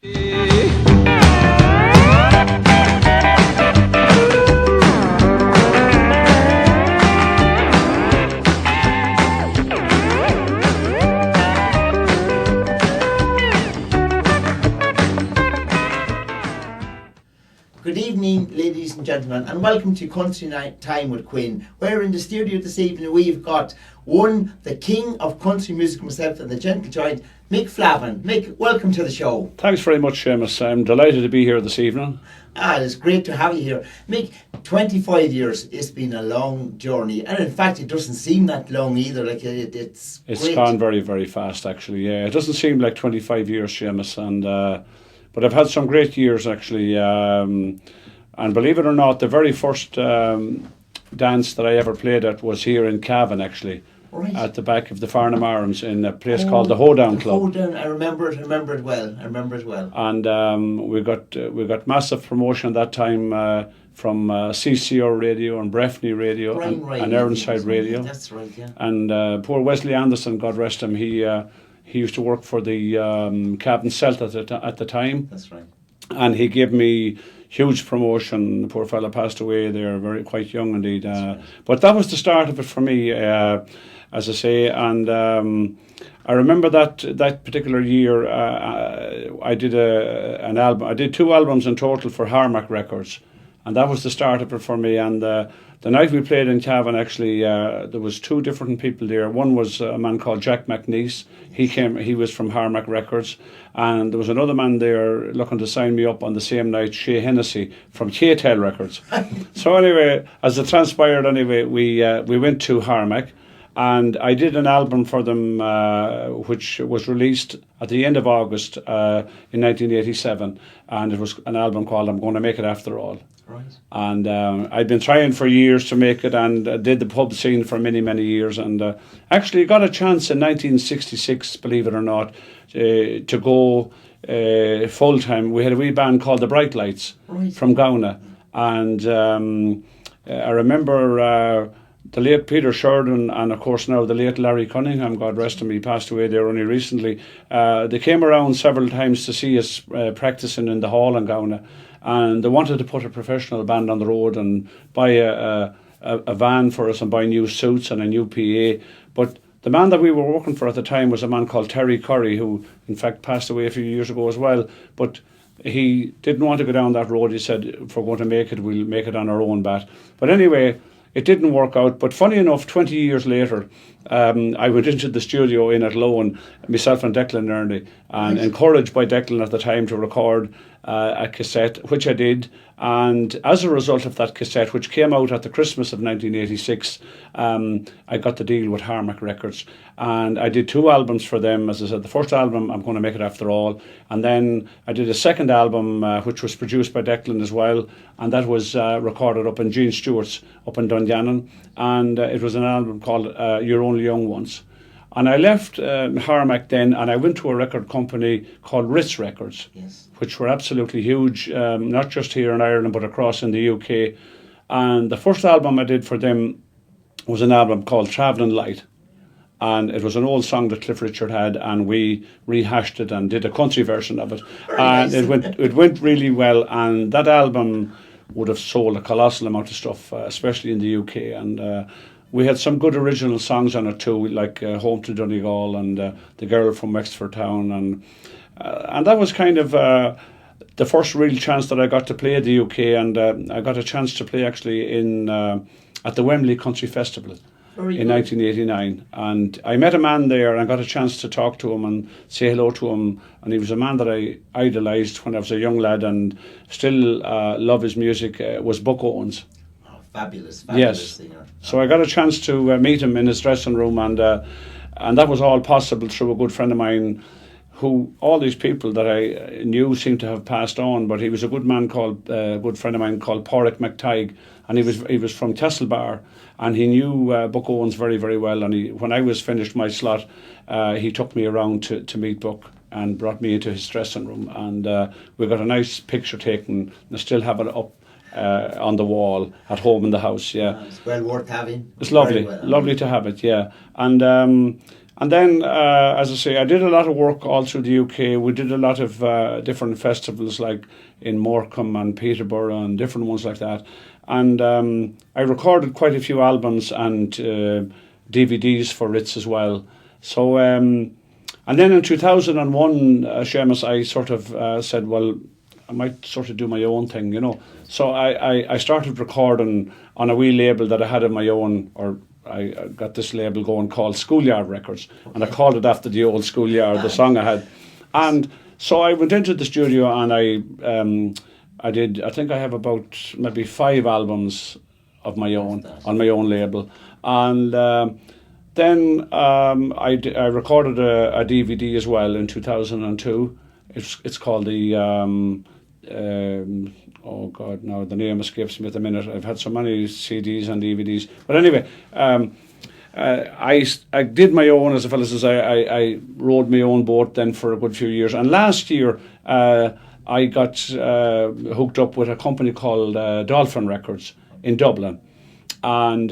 Good evening, ladies and gentlemen, and welcome to Country Night Time with Quinn. We're in the studio this evening. We've got the king of country music himself and the gentle giant, Mick Flavin. Mick, welcome to the show. Thanks very much, Seamus. I'm delighted to be here this evening. It's great to have you here. Mick, 25 years, it's been a long journey, and in fact it doesn't seem that long either. It's great. Gone very, very fast actually, yeah. It doesn't seem like 25 years, Seamus, and but I've had some great years actually, and believe it or not, the very first dance that I ever played at was here in Cavan actually. Right. At the back of the Farnham Arms in a place called the Hoedown Club. Hoedown, I remember it well. And we got massive promotion at that time from CCR Radio and Breffni Radio and Ironside Radio. That's right, yeah. And poor Wesley Anderson, God rest him, he used to work for the Cavan Celt at the time. That's right. And he gave me huge promotion. The poor fella passed away there, quite young indeed. Right. But that was the start of it for me, as I say. And I remember that particular year, I did an album. I did 2 albums in total for Harmac Records, and that was the start of it for me. And the night we played in Cavan, actually, there was 2 different people there. One was a man called Jack McNeese. He was from Harmac Records, and there was another man there looking to sign me up on the same night, Shea Hennessy from K-Tel Records. So anyway, as it transpired, we went to Harmac, and I did an album for them, which was released at the end of August in 1987, and it was an album called "I'm Going to Make It After All." Right. And I'd been trying for years to make it, and did the pub scene for many, many years, and actually got a chance in 1966, believe it or not, to go full time. We had a wee band called the Bright Lights from Gowna, and I remember the late Peter Sheridan and of course now the late Larry Cunningham, God rest him, he passed away there only recently. They came around several times to see us practicing in the hall in Gowna, and they wanted to put a professional band on the road and buy a van for us and buy new suits and a new PA. But the man that we were working for at the time was a man called Terry Curry, who in fact passed away a few years ago as well. But he didn't want to go down that road. He said, if we're going to make it, we'll make it on our own bat. But anyway, it didn't work out. But funny enough, 20 years later, I went into the studio in Athlone, myself and Declan Nerney, and encouraged by Declan at the time to record a cassette, which I did. And as a result of that cassette, which came out at the Christmas of 1986, I got the deal with Harmac Records. And I did 2 albums for them. As I said, the first album, I'm Going to Make It After All. And then I did a second album, which was produced by Declan as well. And that was recorded up in Gene Stewart's, up in Dungannon. And it was an album called You're Only Young Once. And I left Harmac then, and I went to a record company called Ritz Records, which were absolutely huge, not just here in Ireland, but across in the UK. And the first album I did for them was an album called Travelling Light. And it was an old song that Cliff Richard had, and we rehashed it and did a country version of it. And it went really well, and that album would have sold a colossal amount of stuff, especially in the UK. And we had some good original songs on it too, like Home to Donegal and The Girl from Wexford Town, and that was kind of the first real chance that I got to play the UK, and I got a chance to play actually at the Wembley Country Festival in 1989, and I met a man there and I got a chance to talk to him and say hello to him, and he was a man that I idolised when I was a young lad and still love his music, was Buck Owens. Fabulous singer. So I got a chance to meet him in his dressing room, and that was all possible through a good friend of mine, who all these people that I knew seemed to have passed on, but he was a good man called a good friend of mine called Pádraig McTighe, and he was from Castlebar, and he knew Buck Owens very, very well. And when I was finished my slot, he took me around to meet Buck and brought me into his dressing room, and we got a nice picture taken. I still have it up on the wall at home in the house. Yeah, it's well worth having. It's lovely, lovely to have it. Yeah, and And then, as I say, I did a lot of work all through the UK. We did a lot of different festivals, like in Morecambe and Peterborough and different ones like that. And I recorded quite a few albums and DVDs for Ritz as well. So, and then in 2001, Seamus, I sort of said, well, I might sort of do my own thing, you know. So I started recording on a wee label that I had of my own, or I got this label going called Schoolyard Records, and I called it after the old schoolyard, the song I had. And so I went into the studio and I think I have about maybe 5 albums of my own on my own label. And then I recorded a DVD as well in 2002. It's called the oh God, no, the name escapes me at the minute. I've had so many CDs and DVDs. But anyway, I did my own, as a fellow says. I rode my own boat then for a good few years. And last year, I got hooked up with a company called Dolphin Records in Dublin. And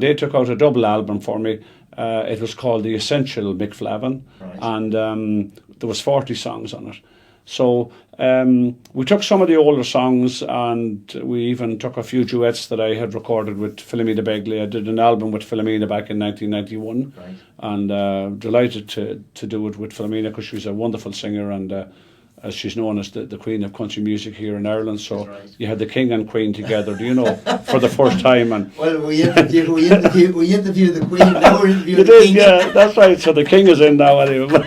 they took out a double album for me. It was called The Essential Mick Flavin. Right. And there was 40 songs on it. So we took some of the older songs, and we even took a few duets that I had recorded with Philomena Begley. I did an album with Philomena back in 1991, Right. and delighted to do it with Philomena, because she's a wonderful singer, and as she's known as the Queen of country music here in Ireland. So Right. you had the King and Queen together, do you know, for the first time. And Well, we interviewed the Queen. Now we're interviewing you the did, King. yeah, that's right. So the King is in now anyway.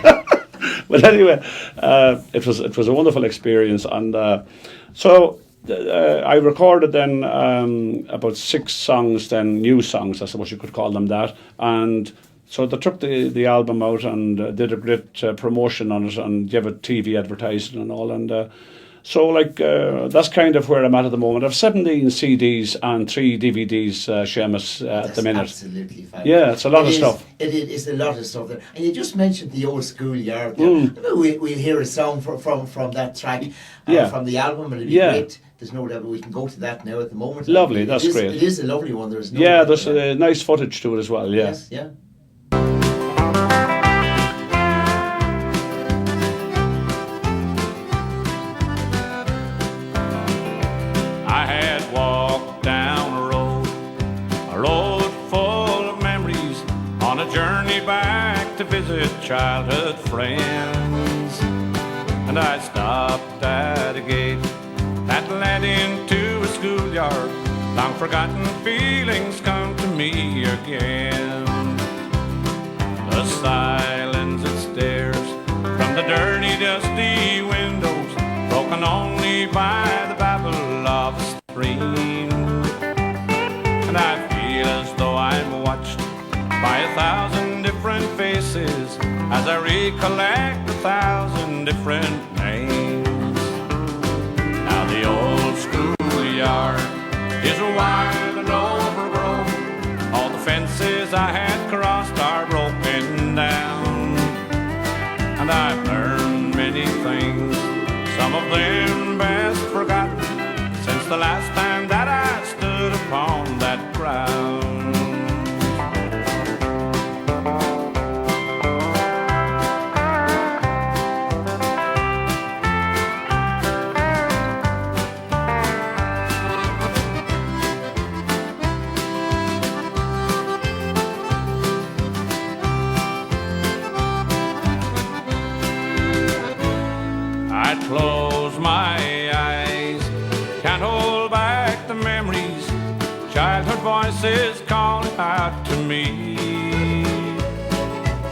But anyway, it was a wonderful experience, and so I recorded then about 6 songs, then new songs, I suppose you could call them that, and so they took the album out and did a great promotion on it and gave it TV advertising and all, and so like that's kind of where I'm at the moment. I've 17 CDs and 3 DVDs, Seamus, at the minute. Absolutely fabulous. Yeah, it's a lot of stuff. It's a lot of stuff there. And you just mentioned the old schoolyard there. We'll hear a song from that track, Yeah. from the album, and it'll be Yeah. great. There's no doubt we can go to that now at the moment. Lovely, that's great. It is a lovely one. There's no Yeah, doubt there's about that. nice footage to it as well, yeah. Yes, yeah. I had walked down a road full of memories, on a journey back to visit childhood friends. And I stopped at a gate that led into a schoolyard. Long forgotten feelings come to me again. The silence that stares from the dirty, dusty windows, broken only by the babble of a stream. And I feel as though I'm watched by 1,000 different faces, as I recollect 1,000 different names. Now the old schoolyard is wild and overgrown. All the fences I had crossed are broken down. And I've learned many things, some of them best forgotten, since the last time that I stood upon that ground. I close my eyes, can't hold back the memories, childhood voices calling out to me.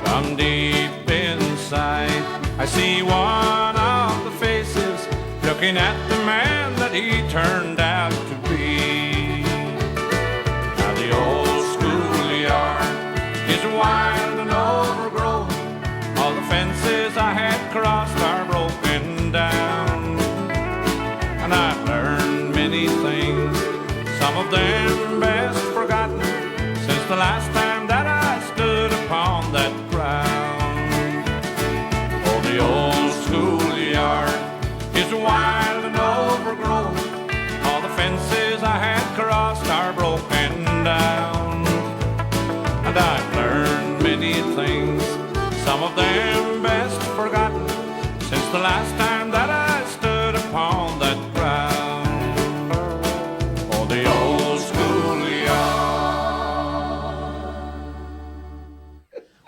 From deep inside, I see one of the faces, looking at the man that he turned out to be. Now the old schoolyard is wild and overgrown. All the fences I had crossed are broken down. And I've learned many things, some of them best forgotten, since the last time that I stood upon that ground. Oh, the old schoolyard is wild and overgrown. All the of them best forgotten since the last time that I stood upon that ground. Oh, the old schoolyard.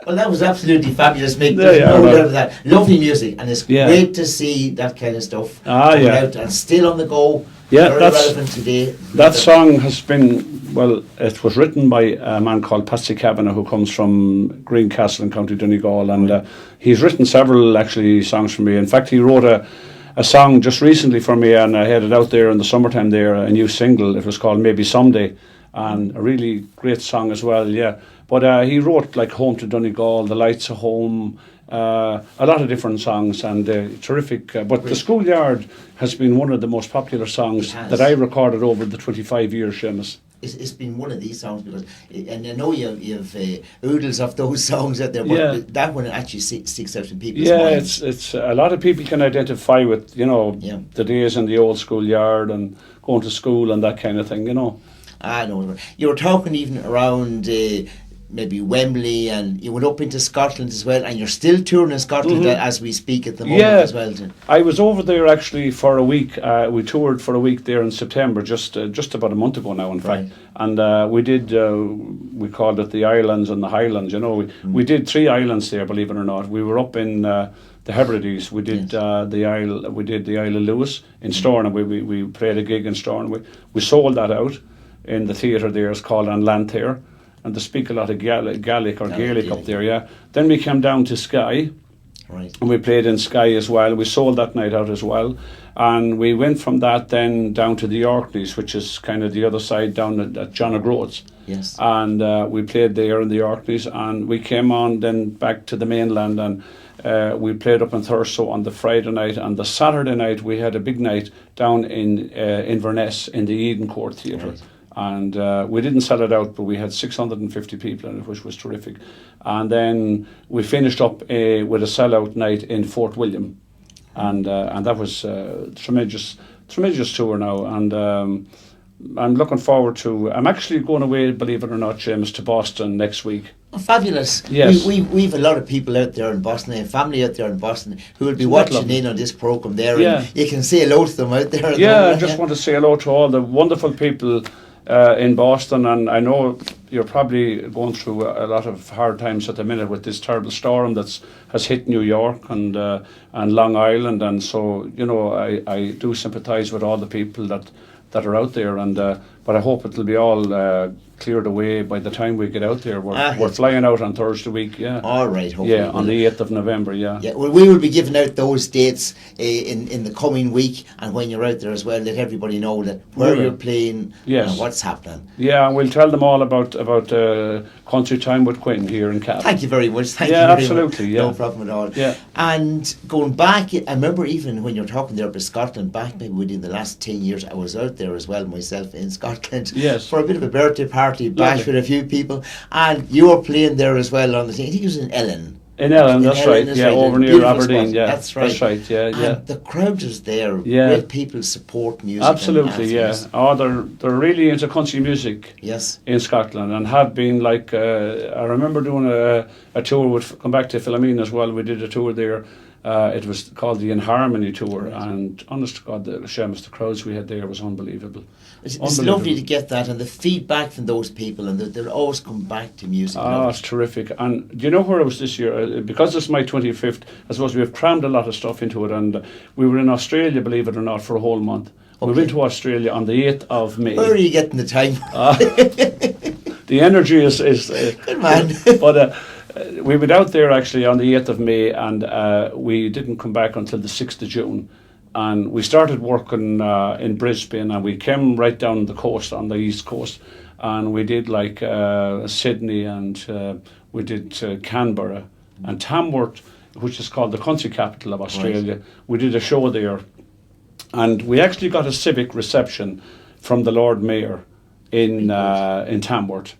Well, that was absolutely fabulous, Mick. There There's you no are, doubt of that. Lovely music, and it's Yeah. great to see that kind of stuff Yeah. out and still on the go. Yeah, very relevant today. That song has been, well, it was written by a man called Patsy Kavanagh, who comes from Greencastle in County Donegal, and he's written several actually songs for me. In fact, he wrote a song just recently for me, and I had it out there in the summertime there, a new single. It was called Maybe Someday, and a really great song as well, yeah. But he wrote like Home to Donegal, The Lights of Home, a lot of different songs, and terrific. But The Schoolyard has been one of the most popular songs that I recorded over the 25 years, Seamus. It's been one of these songs because, and I know you've oodles of those songs out there, but Yeah. that one actually sticks out in people's Yeah, minds. it's a lot of people can identify with, you know, Yeah. the days in the old schoolyard and going to school and that kind of thing, you know. I know. You were talking even around maybe Wembley, and you went up into Scotland as well, and you're still touring in Scotland as we speak at the moment as well. I was over there actually for a week. We toured for a week there in September, just about a month ago now, in fact. And we did, we called it the Islands and the Highlands, you know. We did 3 islands there, believe it or not. We were up in the Hebrides. We did the Isle of Lewis in Stornoway. We played a gig in Stornoway. We sold that out in the theatre there. It's called An Lanthair. And they speak a lot of Gaelic up there, yeah. Then we came down to Skye, and we played in Skye as well. We sold that night out as well. And we went from that then down to the Orkneys, which is kind of the other side down at John O'Groats. Yes. And we played there in the Orkneys, and we came on then back to the mainland, and we played up in Thurso on the Friday night, and the Saturday night we had a big night down in Inverness in the Eden Court Theatre. Right. And we didn't sell it out, but we had 650 people in it, which was terrific. And then we finished up with a sellout night in Fort William, and that was tremendous tour now. And I'm looking forward to. I'm actually going away, believe it or not, James, to Boston next week. Oh, fabulous. Yes. We've a lot of people out there in Boston, a family out there in Boston, who will be watching in on this programme there. Yeah. And you can say hello to them out there. Yeah, I just want to say hello to all the wonderful people in Boston, and I know you're probably going through a lot of hard times at the minute with this terrible storm has hit New York and Long Island, and so, you know, I do sympathise with all the people that are out there, and but I hope it'll be all cleared away by the time we get out there. We're flying out on Thursday week, yeah. All right, hopefully. Yeah, on the 8th of November, yeah. Yeah, well, we will be giving out those dates in the coming week, and when you're out there as well, let everybody know that where you're playing and what's happening. Yeah, and we'll tell them all about Country Time with Quinn here in Cap. Thank you very much. Thank you very absolutely, much. yeah. No problem at all. Yeah. And going back, I remember even when you're talking there about Scotland, back maybe within the last 10 years, I was out there as well myself in Scotland for a bit of a birthday party, bash with a few people, and you were playing there as well on the thing. I think it was in Ellen. In Ellen, that's right. Yeah, over near Aberdeen. Spot. Yeah, that's right. That's right. Yeah, yeah. And the crowd is there. Yeah. Great people support music. Absolutely, yeah. Oh, they're really into country music. Yes. In Scotland, and have been like. I remember doing a tour with. Come back to Philomene as well. We did a tour there. It was called the In Harmony Tour, and honest to God, Seamus, the crowds we had there was unbelievable. It's lovely to get that, and the feedback from those people, and they'll always come back to music. Oh, it's terrific. And do you know where I was this year? Because it's my 25th, I suppose we have crammed a lot of stuff into it, and we were in Australia, believe it or not, for a whole month. Okay. We went to Australia on the 8th of May. Where are you getting the time? The energy is good man. But we went out there actually on the 8th of May, and we didn't come back until the 6th of June. And we started working in Brisbane, and we came right down the coast on the east coast, and we did like Sydney, and we did Canberra and Tamworth, which is called the country capital of Australia. Right. We did a show there, and we actually got a civic reception from the Lord Mayor in Tamworth,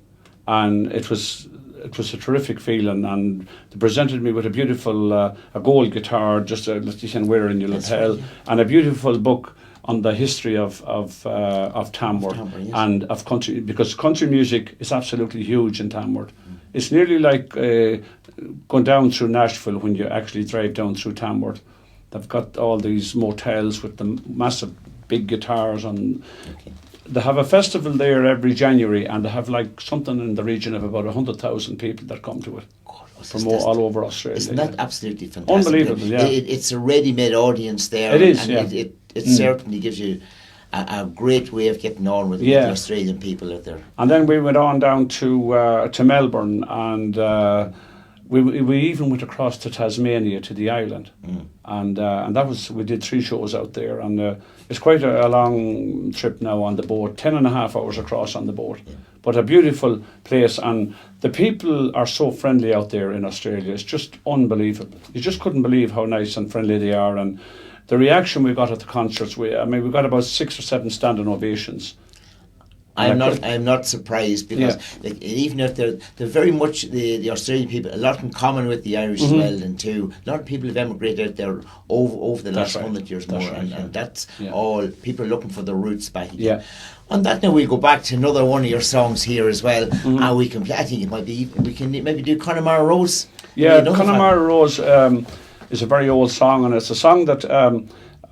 and it was a terrific feeling, and they presented me with a beautiful a gold guitar, just that you can wear in your lapel, and a beautiful book on the history of Tamworth and of country, because country music is absolutely huge in Tamworth. It's nearly like going down through Nashville, when you actually drive down through Tamworth, they've got all these motels with the massive big guitars, and they have a festival there every January, and they have like something in the region of about 100,000 people that come to it from all over Australia. Isn't that absolutely fantastic? Unbelievable, yeah. It's a ready-made audience there. It is, and yeah. It certainly gives you a great way of getting on with the Australian people out there. And then we went on down to Melbourne, and we even went across to Tasmania, to the island, and that was, we did 3 shows out there, and it's quite a long trip now on the boat, 10.5 hours across on the boat, but a beautiful place, and the people are so friendly out there in Australia. It's just unbelievable. You just couldn't believe how nice and friendly they are, and the reaction we got at the concerts, we got about 6 or 7 standing ovations. I'm not surprised, because like, even if they're very much the Australian people, a lot in common with the Irish as well, and too, a lot of people have emigrated out there over the last 100 years more, and that's all. People are looking for their roots back again. Yeah. On that note, we'll go back to another one of your songs here as well, and we can. I think it might be. We can maybe do Connemara Rose. Yeah, Connemara Rose is a very old song, and it's a song that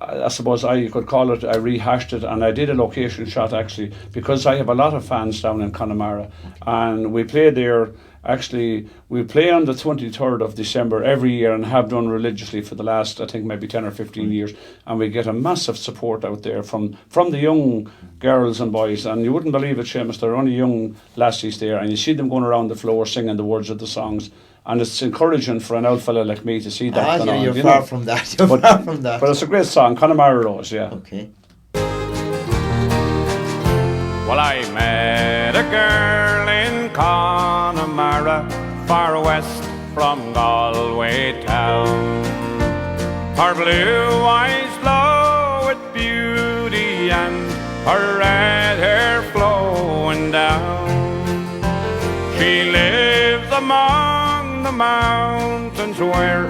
I suppose you could call it, I rehashed it, and I did a location shot actually, because I have a lot of fans down in Connemara, and we play there. Actually, we play on the 23rd of December every year, and have done religiously for the last, I think, maybe 10 or 15 years, and we get a massive support out there from the young girls and boys, and you wouldn't believe it, Seamus, there are only young lassies there, and you see them going around the floor singing the words of the songs, and it's encouraging for an old fella like me to see that. You're far from that. You're far from that. But it's a great song, Connemara Rose, yeah. Okay. Well, I met a girl in Connemara, far west from Galway town. Her blue eyes glow with beauty, and her red hair flowing down. She lives among the mountains where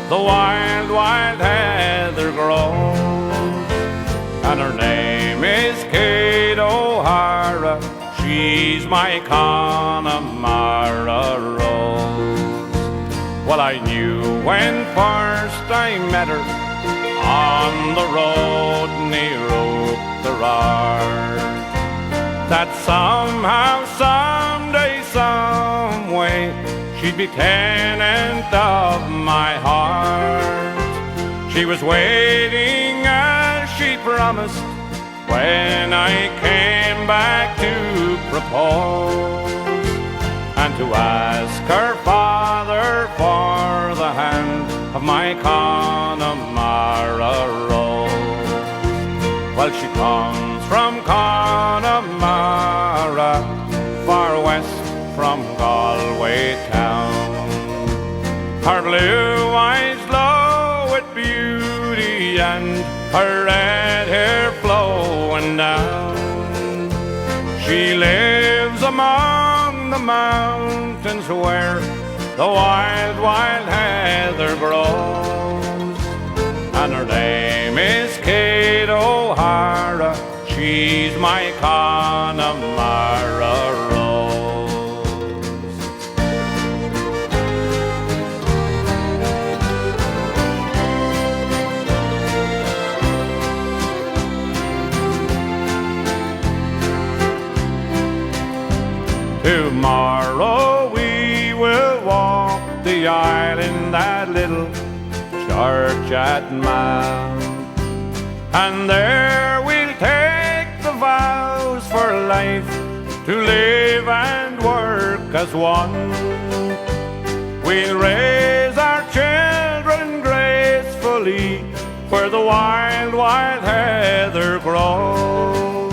the wild, wild heather grows, and her name is Kate O'Hara. She's my Connemara Rose. Well, I knew when first I met her on the road near Oakthorard, that somehow, someday, some way, she'd be tenant of my heart. She was waiting as she promised when I came back to propose, and to ask her father for the hand of my Connemara Rose. Well, she comes from Connemara, far west from Galway town. Her blue eyes glow with beauty, and her red hair flowing down. She lives among the mountains where the wild, wild heather grows, and her name is Kate O'Hara. She's my Connemara Rose. Tomorrow we will walk the aisle in that little church at Mount, and there we'll take the vows for life, to live and work as one. We'll raise our children gracefully where the wild, wild heather grows,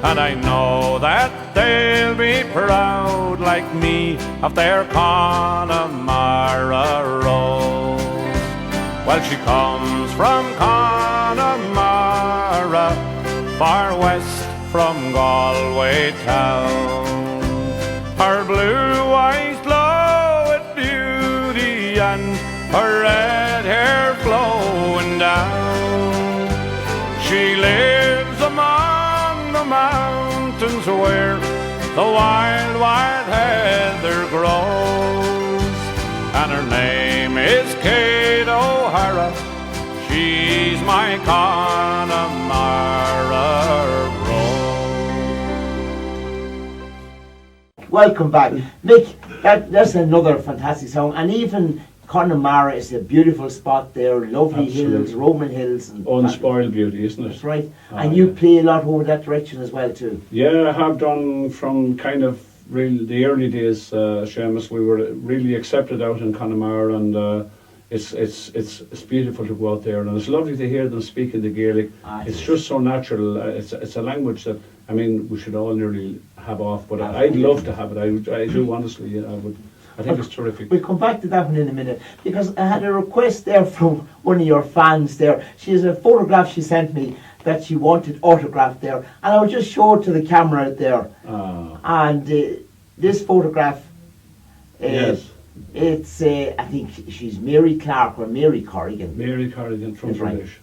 and I know that they'll be proud like me of their Connemara Rose. Well, she comes from Connemara, far west from Galway town. Her blue eyes glow with beauty, and her red hair flowing down. She lives among the mountains where the wild, wild heather grows, and her name is Kate O'Hara. She's my Connemara Road. Welcome back. Mick, that's another fantastic song. And even Connemara is a beautiful spot there, lovely hills, Roman hills. And unspoiled beauty, isn't it? That's right. And you play a lot over that direction as well too. Yeah, I have done from kind of the early days, Seamus. We were really accepted out in Connemara, and it's beautiful to go out there, and it's lovely to hear them speaking the Gaelic. It's just so natural. It's a language that, I mean, we should all nearly have off, but I'd love to have it. I do, honestly. I think it's terrific. We'll come back to that one in a minute, because I had a request there from one of your fans there. She has a photograph she sent me that she wanted autographed there, and I'll just show it to the camera out there. And this photograph, yes, it's I think she's Mary Clark or Mary Corrigan. Mary Corrigan from Drumlish.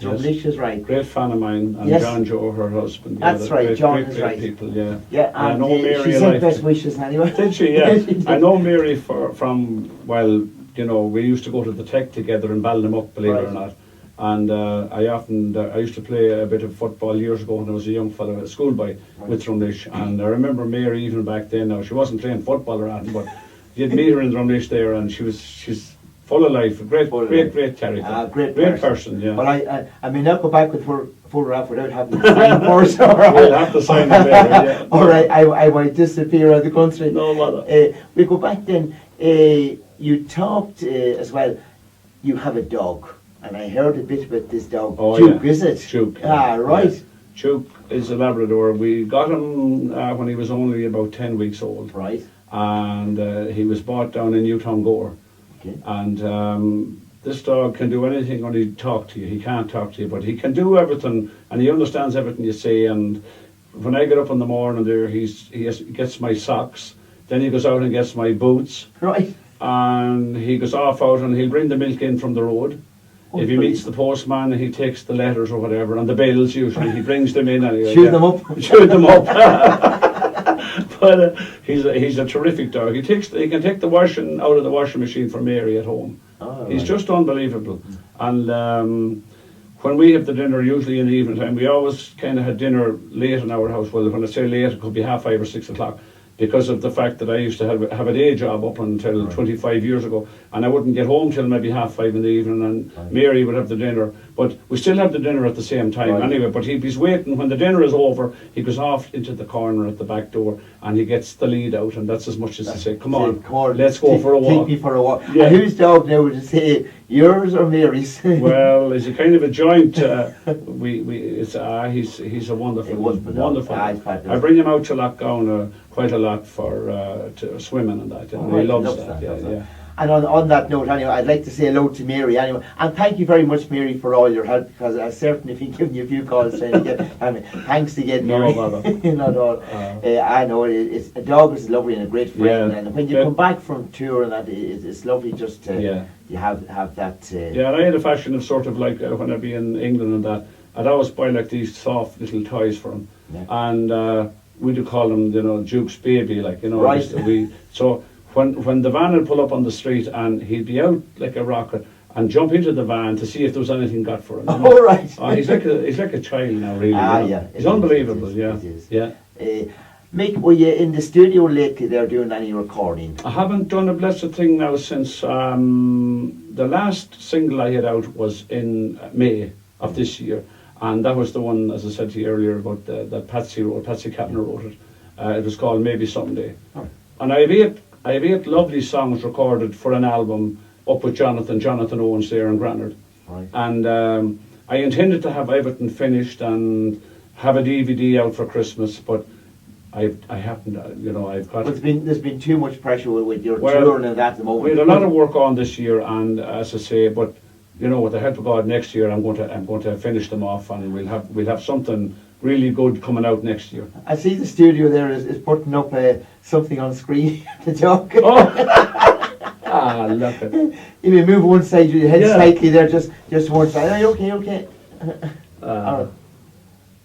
Drumlish is right. Great fan of mine, and John Joe, her husband. That's right, John is right. People, yeah. Yeah, and I know Mary she sent best wishes anyway. Did she? Yeah. I know Mary from, well, you know, we used to go to the Tech together in Ballinammuck, believe it or not. And I used to play a bit of football years ago when I was a young fellow, a schoolboy with Drumlish. And I remember Mary even back then. Now, she wasn't playing football or anything, but you'd meet her in Drumlish there, and she's full of life, a great character, great person. Yeah. Well, I may not go back with her photograph without having to sign for it. We'll have to sign it later. Yeah. Or I might disappear out of the country. No matter. We go back then. You talked as well. You have a dog, and I heard a bit about this dog. Oh, Duke, yeah. is it? Duke. Right. Yeah. Duke is a Labrador. We got him when he was only about 10 weeks old. Right. And he was bought down in Newtown Gore. Okay. And this dog can do anything when he talk to you. He can't talk to you, but he can do everything, and he understands everything you say. And when I get up in the morning there, he gets my socks. Then he goes out and gets my boots. Right. And he goes off out and he'll bring the milk in from the road. If he meets the postman, he takes the letters or whatever, and the bills usually, he brings them in anyway. Shoot them up. Shoot them up. But he's a terrific dog. He can take the washing out of the washing machine for Mary at home. He's just unbelievable. And when we have the dinner, usually in the evening time, we always kind of had dinner late in our house. Well, when I say late, it could be 5:30 or 6 o'clock. Because of the fact that I used to have a day job up until 25 years ago, and I wouldn't get home till maybe 5:30 in the evening, and Mary would have the dinner. But we still have the dinner at the same time anyway, but he's waiting. When the dinner is over, he goes off into the corner at the back door, and he gets the lead out, and that's as much as to say, come on, let's go for a walk. Take me for a walk. Yeah. And whose dog now would you say, yours or Mary's? Well, it's a kind of a joint. He's a wonderful. I bring him out to Lochgown quite a lot for to swimming and that. And he loves that. Yeah. And on that note, anyway, I'd like to say hello to Mary anyway. And thank you very much, Mary, for all your help, because I've certainly been giving you a few calls trying to get. Thanks again, Mary. No bother. Not at all. I know a dog is lovely and a great friend, and when you come back from tour and that, it's lovely just to you have that. Yeah, and I had a fashion of sort of like when I'd be in England and that, I'd always buy like these soft little toys for him, and we do call them, Duke's baby, like Right. So when the van would pull up on the street, and he'd be out like a rocket and jump into the van to see if there was anything got for him. Oh, right. He's like a child now, really. Yeah. He's unbelievable. It is. Yeah. Mick, were you in the studio lately there doing any recording? I haven't done a blessed thing now since the last single I had out was in May of this year, and that was the one, as I said to you earlier, about that Patsy Kavanagh wrote it. It was called Maybe Someday. Oh. And I have 8 lovely songs recorded for an album up with Jonathan Owens there in Granard. Right. And I intended to have everything finished and have a DVD out for Christmas, but I haven't, I've got... But there's been too much pressure with your touring and that at the moment. We had a lot of work on this year, and as I say, but with the help of God, next year I'm going to finish them off, and we'll have something really good coming out next year. I see the studio there is putting up something on screen to talk. Oh. Look at it. You may move one side, your head slightly there, just one side. Oh, okay.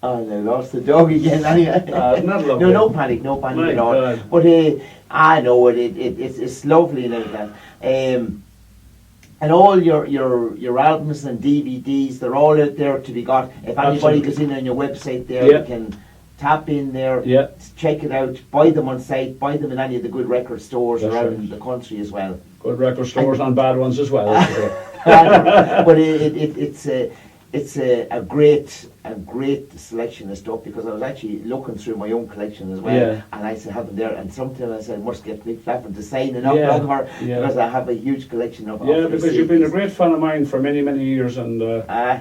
Oh, they lost the dog again. Anyway. Not lovely. No, no panic My at all. God. But I know it's lovely and everything. And all your albums and DVDs, they're all out there to be got. If anybody Absolutely. goes in on your website there, Yeah. you can tap in there, Yeah. check it out, buy them on site, buy them in any of the good record stores That's around right. the country as well. Good record stores and bad ones as well. But it's a great selection of stuff, because I was actually looking through my own collection as well, Yeah. and I said have them there, and sometimes I said I must get Mick Flavin to sign an Yeah, upload her, yeah. because I have a huge collection of Yeah, of because you've been a CDs. great fan of mine for many, many years, and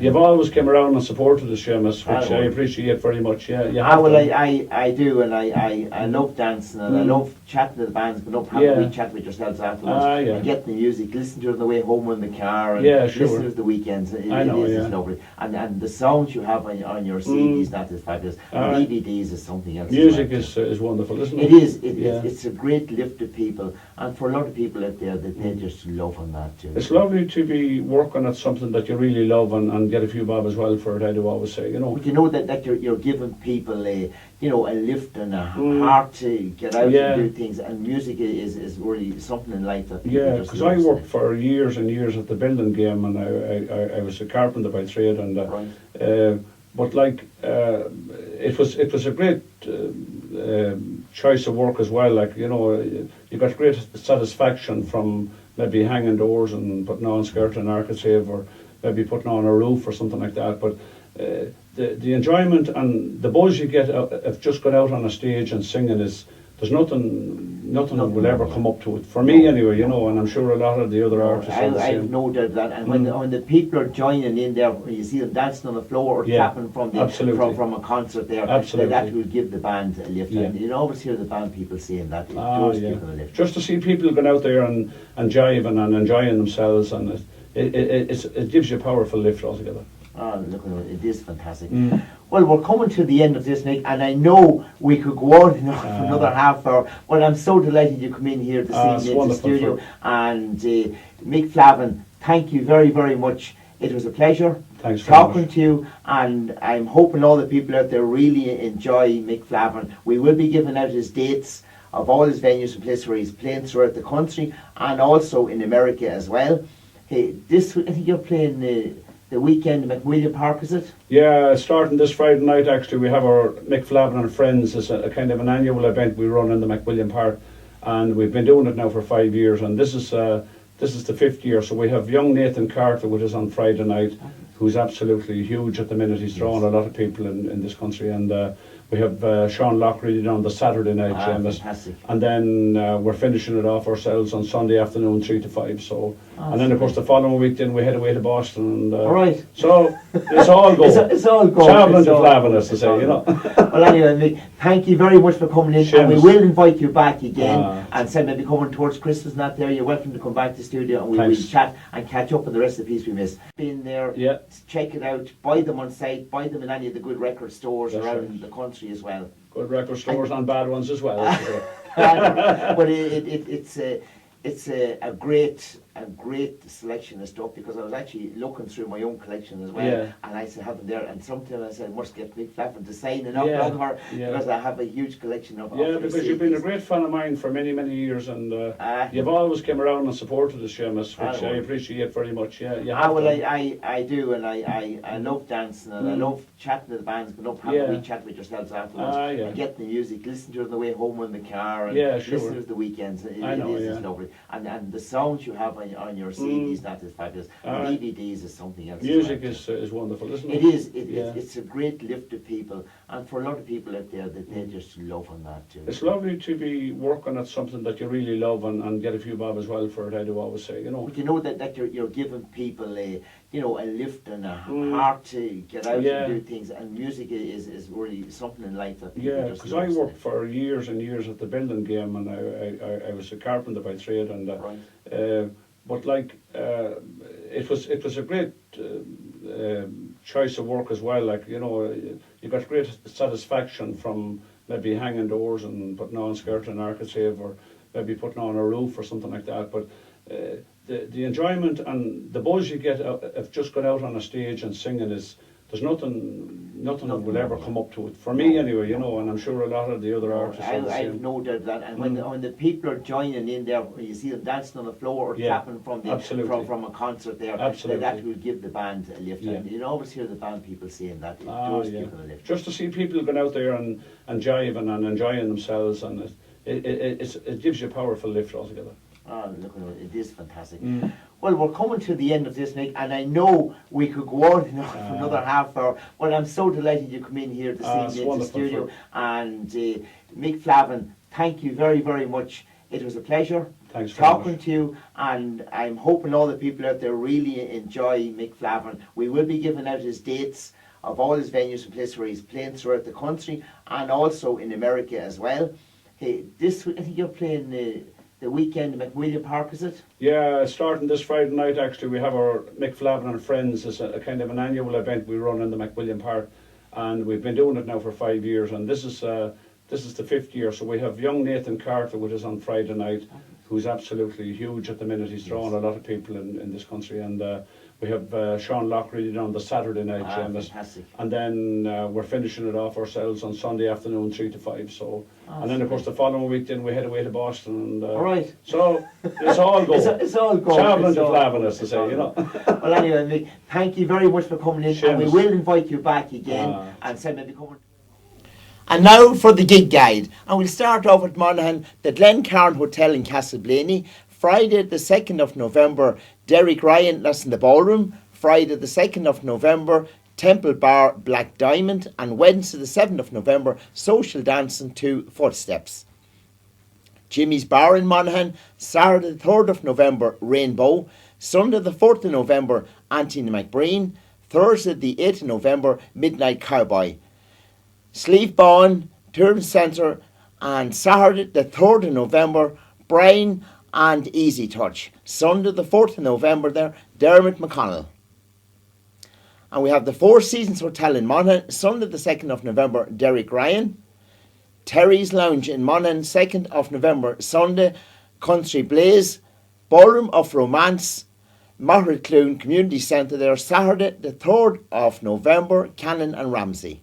you've always come around and supported us, Seamus, which I appreciate very much. Yeah, you have Well, done. I do, and I love dancing, and I love chatting to the bands, but not having Yeah. a wee chat with yourselves afterwards, Yeah. and getting the music, listening to it on the way home in the car, and Yeah, sure. listening to it the weekends. I know, It's yeah. lovely, and the songs you have on your CDs, that is fabulous. And DVDs is something else. Music as well. is wonderful, isn't it? It is. Yeah. It's a great lift to people, and for a lot of people out there, that they just love on that too. It's lovely to be working at something that you really love and get a few bob as well for it, I do always say, you know. But you know that you're giving people a lift and a heart to get out Yeah. and do things, and music is really something in life that people Yeah, just because I love. worked for years and years at the building game, and I was a carpenter by trade, and Right. but like it was a great choice of work as well. Like, you know, you got great satisfaction from maybe hanging doors and putting on skirt and architrave, or maybe putting on a roof or something like that. But the enjoyment and the buzz you get of just going out on a stage and singing is, there's nothing will ever come up to it. For me anyway, you know, and I'm sure a lot of the other artists are the I've same. no doubt that, and when the people are joining in there, when you see them dancing on the floor or Yeah, tapping from absolutely. from a concert there, Absolutely. that will give the band a lift. Yeah. And you always hear the band people saying that it Ah, does yeah. give them a lift. Just to see people going out there and jiving and enjoying themselves, and it gives you a powerful lift altogether. Oh, look, it is fantastic. Well, we're coming to the end of this, Mick, and I know we could go on for another half hour, but I'm so delighted you come in here this evening it's into the wonderful. studio. And Mick Flavin, thank you very, very much. It was a pleasure Thanks very talking much. to you, and I'm hoping all the people out there really enjoy Mick Flavin. We will be giving out his dates of all his venues and places where he's playing throughout the country, and also in America as well. Hey, I think you're playing the weekend in McWilliam Park, is it? Yeah, starting this Friday night, actually, we have our Mick Flavin and Friends. It's a kind of an annual event we run in the McWilliam Park, and we've been doing it now for 5 years, and this is the 5th year. So we have young Nathan Carter with us on Friday night, who's absolutely huge at the minute. He's drawing a lot of people in this country, and we have Sean Lockreedy on the Saturday night, Seamus. Fantastic. And then we're finishing it off ourselves on Sunday afternoon, 3 to 5. So, Oh, and then of course the following week, then we head away to Boston. And, All right. So it's all go. It's all go. Traveling It's to all Flavin, go. as to say, you know. Well, anyway, Mick, thank you very much for coming in, and we Seamus. will invite you back again. Ah. And say maybe coming towards Christmas, not there. You're welcome to come back to the studio, and we will Thanks. chat and catch up on the rest of the piece we missed. Been there, Yeah. check it out, buy them on site, buy them in any of the good record stores That's around right. the country as well. Good record stores and bad ones as well. But it's a great selection of stuff, because I was actually looking through my own collection as well, Yeah. and I said have them there, and sometimes I said I must get Mick Flavin to sign an Yeah, upload her, yeah. because I have a huge collection of Yeah, of because his you've been a CDs. great fan of mine for many, many years, and Ah. you've always come around and supported us, Seamus, which I well. appreciate very much. Yeah, you have Well, done. I do, and I love dancing, and I love chatting to the bands, but not having a Yeah. wee chat with yourselves afterwards, Yeah. and getting the music, listening to it on the way home in the car, and Yeah, sure. listening to it the weekends. I know, It is yeah. lovely, and the songs you have on your CDs, that is fabulous. Aye. The DVDs is something else. as Music well. is wonderful, isn't It it? is. Yeah. It's a great lift to people, and for a lot of people out there, that they just love on that too. It's lovely to be working at something that you really love and get a few bob as well for it, I do always say, you know. But you know that you're giving people a lift and a heart to get out Yeah. and do things, and music is really something in life that people Yeah, just because I love. worked for years and years at the building game, and I was a carpenter by trade, and Right. but like it was a great choice of work as well. Like, you know, you got great satisfaction from maybe hanging doors and putting on skirt and architrave, or maybe putting on a roof or something like that. But the enjoyment and the buzz you get of just going out on a stage and singing is, there's nothing will ever come up to it. For me anyway, you know, and I'm sure a lot of the other artists are the I've same. no doubt that, and when the people are joining in there, when you see them dancing on the floor or Yeah, clapping from from a concert there, Absolutely. that will give the band a lift. Yeah. And you always hear the band people saying that it does give them a lift. Just to see people going out there and jiving and enjoying themselves, and it gives you a powerful lift altogether. Oh, look, it is fantastic. Well, we're coming to the end of this, Mick, and I know we could go on for another half hour, but I'm so delighted you come in here this evening to the studio. And Mick Flavin, thank you very, very much. It was a pleasure talking to you, and I'm hoping all the people out there really enjoy Mick Flavin. We will be giving out his dates of all his venues and places where he's playing throughout the country and also in America as well. Hey, I think you're playing the weekend in McWilliam Park, is it? Yeah, starting this Friday night actually, we have our Mick Flavin and Friends. It's a kind of an annual event we run in the McWilliam Park, and we've been doing it now for 5 years, and this is the 5th year. So we have young Nathan Carter with us on Friday night, who's absolutely huge at the minute. He's drawing a lot of people in this country, and we have Sean Lockreedy on the Saturday night, Seamus. Fantastic. And then we're finishing it off ourselves on Sunday afternoon, 3 to 5. So, and then of course the following week, then we head away to Boston. And, all right. So it's all go. it's all go. Traveling to Flavin, as to say, you know. Well, anyway, Mick, thank you very much for coming in, and we will invite you back again, and say maybe come. And now for the gig guide, and we'll start off at Monaghan, the Glencairn Hotel in Castleblaney. Friday the 2nd of November, Derek Ryan, that's in the ballroom. Friday the 2nd of November, Temple Bar, Black Diamond. And Wednesday the 7th of November, Social Dancing to Footsteps. Jimmy's Bar in Monaghan, Saturday the 3rd of November, Rainbow. Sunday the 4th of November, Anthony McBreen. Thursday the 8th of November, Midnight Cowboy. Sleafbawn, Tourism Centre. And Saturday the 3rd of November, Brian and Easy Touch. Sunday the 4th of November there, Dermot McConnell. And we have the Four Seasons Hotel in Monaghan, Sunday the 2nd of November, Derek Ryan. Terry's Lounge in Monaghan, 2nd of November, Sunday, Country Blaze. Ballroom of Romance, Mahratcloon Community Centre there, Saturday the 3rd of November, Cannon and Ramsey.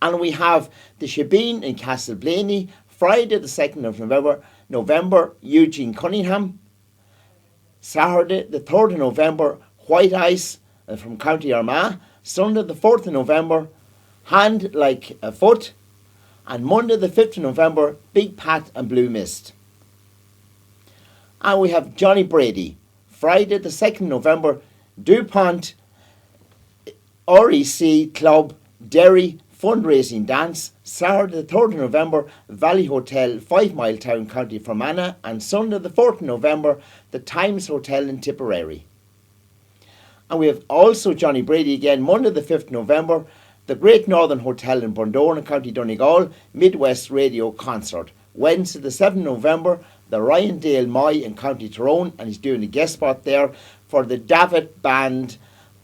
And we have the Shebeen in Castleblaney, Friday the 2nd of November, Eugene Cunningham. Saturday the 3rd of November, White Ice from County Armagh. Sunday the 4th of November, Hand Like a Foot. And Monday the 5th of November, Big Pat and Blue Mist. And we have Johnny Brady. Friday the 2nd of November, DuPont REC Club, Derry Fundraising Dance. Saturday the 3rd of November, Valley Hotel, 5 Mile Town, County Fermanagh. And Sunday the 4th of November, the Times Hotel in Tipperary. And we have also Johnny Brady again, Monday the 5th of November, the Great Northern Hotel in Bundoran, County Donegal, Midwest Radio Concert. Wednesday the 7th of November, the Ryan Dale Moy in County Tyrone, and he's doing a guest spot there for the David Band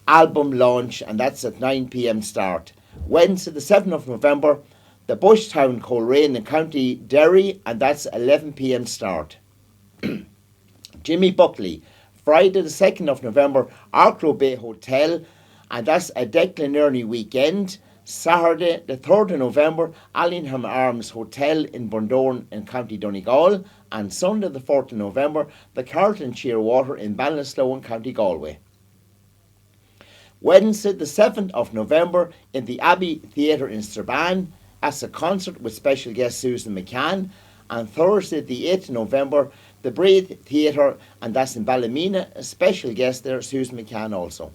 album launch, and that's at 9 p.m. start. Wednesday the 7th of November, the Bushtown Coleraine in County Derry, and that's 11 p.m. start. Jimmy Buckley, Friday the 2nd of November, Arklow Bay Hotel, and that's a Declan Ernie weekend. Saturday the 3rd of November, Allingham Arms Hotel in Bundoran in County Donegal, and Sunday the 4th of November, the Carlton Shearwater in Ballinasloe in County Galway. Wednesday the 7th of November, in the Abbey Theatre in Strabane, as a concert with special guest Susan McCann. And Thursday the 8th of November, the Braid Theatre, and that's in Ballymena, a special guest there, Susan McCann also.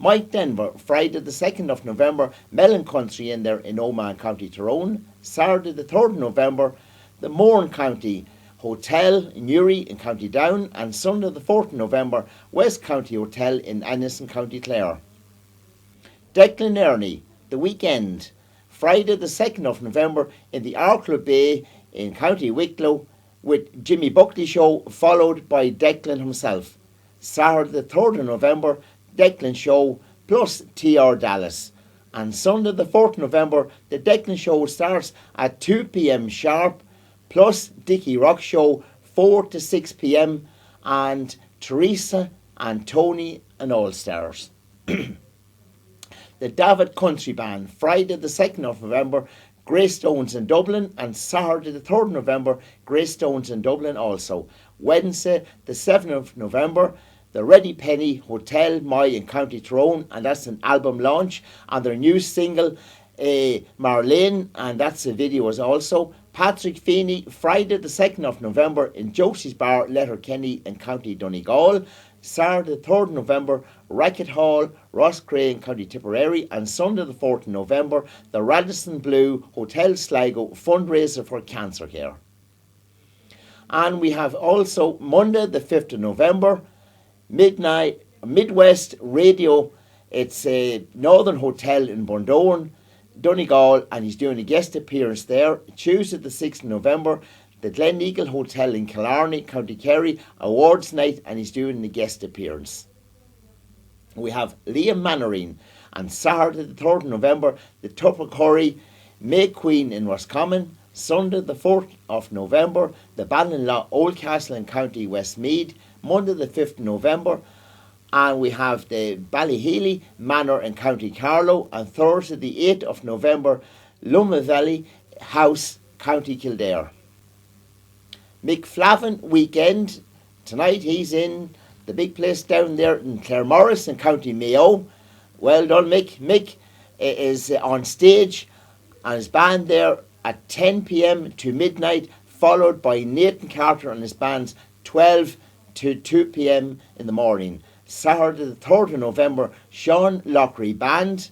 Mike Denver, Friday the 2nd of November, Mellon Country in there in Omagh, County Tyrone. Saturday the 3rd of November, the Mourne County Hotel in Newry in County Down. And Sunday the 4th of November, West County Hotel in Ennis in County Clare. Declan Ernie, the weekend. Friday the 2nd of November in the Arklow Bay in County Wicklow with Jimmy Buckley show, followed by Declan himself. Saturday the 3rd of November, Declan show plus TR Dallas. And Sunday the 4th of November, the Declan show starts at 2 p.m. sharp, plus Dickie Rock show 4 to 6 p.m. and Teresa and Tony and All Stars. the David Country Band, Friday the 2nd of November, Greystones in Dublin, and Saturday the 3rd of November, Greystones in Dublin also. Wednesday the 7th of November, the Ready Penny Hotel Moy in County Tyrone, and that's an album launch, and their new single Marlene, and that's a video as also. Patrick Feeney, Friday the 2nd of November in Josie's Bar, Letterkenny in County Donegal. Saturday the 3rd of November, Racket Hall, Rosscray in County Tipperary, and Sunday the 4th of November, the Radisson Blue Hotel Sligo fundraiser for cancer care. And we have also Monday the 5th of November, Midwest Radio. It's a Northern Hotel in Bundoran, Donegal, and he's doing a guest appearance there. Tuesday the 6th of November, the Glen Eagle Hotel in Killarney, County Kerry, awards night, and he's doing the guest appearance. We have Liam Mannering, and Saturday the 3rd of November, the Tuppercurry May Queen in Roscommon. Sunday the 4th of November, the Ballinlaw Oldcastle in County Westmeath. Monday the 5th of November, and we have the Ballyhealy Manor in County Carlow, and Thursday the 8th of November, Lumma Valley House, County Kildare. Mick Flavin weekend, tonight he's in the big place down there in Claremorris in County Mayo. Well done, Mick. Mick is on stage and his band there at 10 p.m. to midnight, followed by Nathan Carter and his band's 12 to 2 p.m. in the morning. Saturday the 3rd of November, Sean Lockery Band,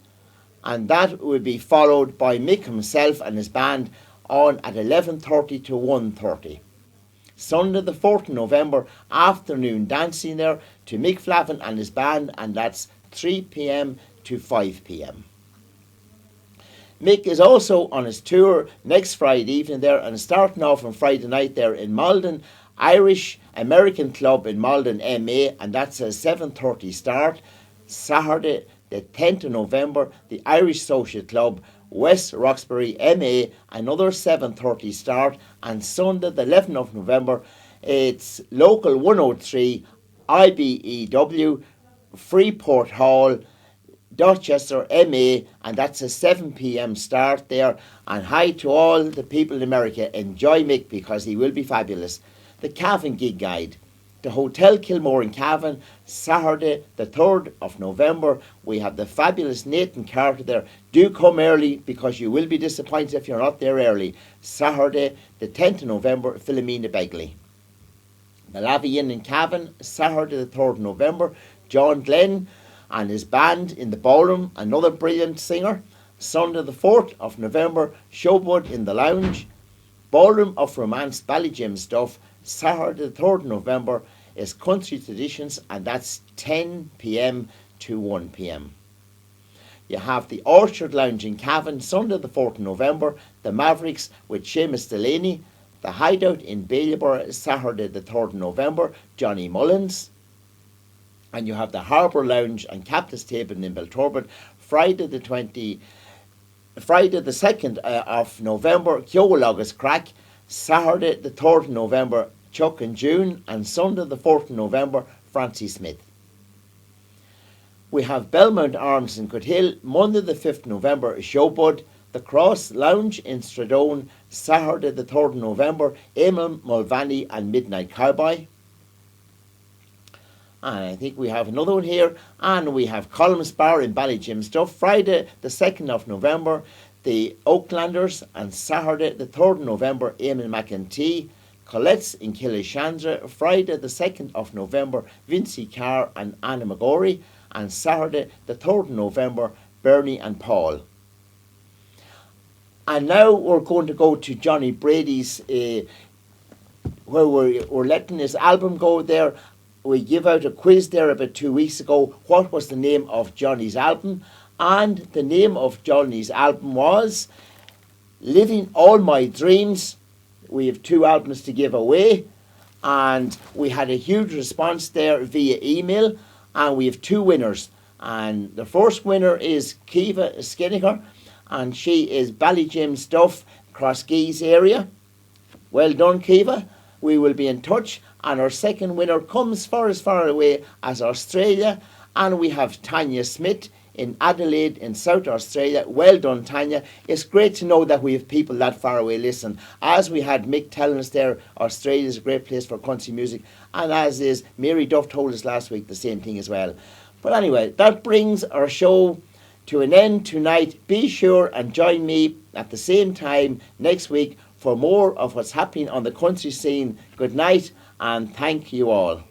and that will be followed by Mick himself and his band on at 11:30 to 1:30. Sunday the 4th of November, afternoon dancing there to Mick Flavin and his band, and that's 3 p.m. to 5 p.m. Mick is also on his tour next Friday evening there, and starting off on Friday night there in Malden, Irish American Club in Malden MA, and that's a 7:30 start. Saturday the 10th of November, the Irish Social Club, West Roxbury MA, another 7:30 start. And Sunday the 11th of November, it's Local 103 IBEW, Freeport Hall, Dorchester MA, and that's a 7 p.m. start there. And hi to all the people in America. Enjoy Mick because he will be fabulous. The Cavan Gig Guide. The Hotel Kilmore in Cavan, Saturday the 3rd of November. We have the fabulous Nathan Carter there. Do come early because you will be disappointed if you're not there early. Saturday the 10th of November, Philomena Begley. The Lavy Inn in Cavan, Saturday the 3rd of November, John Glenn and his band in the ballroom, another brilliant singer. Sunday the 4th of November, Showbud in the Lounge, Ballroom of Romance, Ballygym Stuff. Saturday the 3rd of November is Country Traditions, and that's 10 p.m. to 1 p.m. You have the Orchard Lounge in Cavan, Sunday the 4th of November, the Mavericks with Seamus Delaney, the Hideout in Ballybor, Saturday the 3rd of November, Johnny Mullins, and you have the Harbour Lounge and Captain's Table in Belturbet, Friday the 2nd of November, Kyoalagus Crack, Saturday the 3rd of November, Chuck and June, and Sunday the 4th of November, Francie Smith. We have Belmont Arms in Coothill, Monday the 5th of November, Showbud, the Cross Lounge in Stradone, Saturday the 3rd of November, Emil Mulvaney and Midnight Cowboy. And I think we have another one here, and we have Columns Bar in Ballygym Stuff, Friday the 2nd of November, the Oaklanders, and Saturday the 3rd of November, Eamon McEntee. Colette's in Killishandra, Friday the 2nd of November, Vincy Carr and Anna McGorry, and Saturday the 3rd of November, Bernie and Paul. And now we're going to go to Johnny Brady's, where we're letting his album go there. We give out a quiz there about 2 weeks ago. What was the name of Johnny's album? And the name of Johnny's album was Living All My Dreams. We have 2 albums to give away, and we had a huge response there via email, and we have 2 winners. And the first winner is Kiva Skinniger, and she is Ballygym Stuff, Crosskeys area. Well done, Kiva. We will be in touch. And our second winner comes far as far away as Australia, and we have Tanya Smith in Adelaide in South Australia. Well done, Tanya. It's great to know that we have people that far away listen. As we had Mick telling us there, Australia is a great place for country music, and as is Mary Duff told us last week the same thing as well. But anyway, that brings our show to an end tonight. Be sure and join me at the same time next week for more of what's happening on the country scene. Good night and thank you all.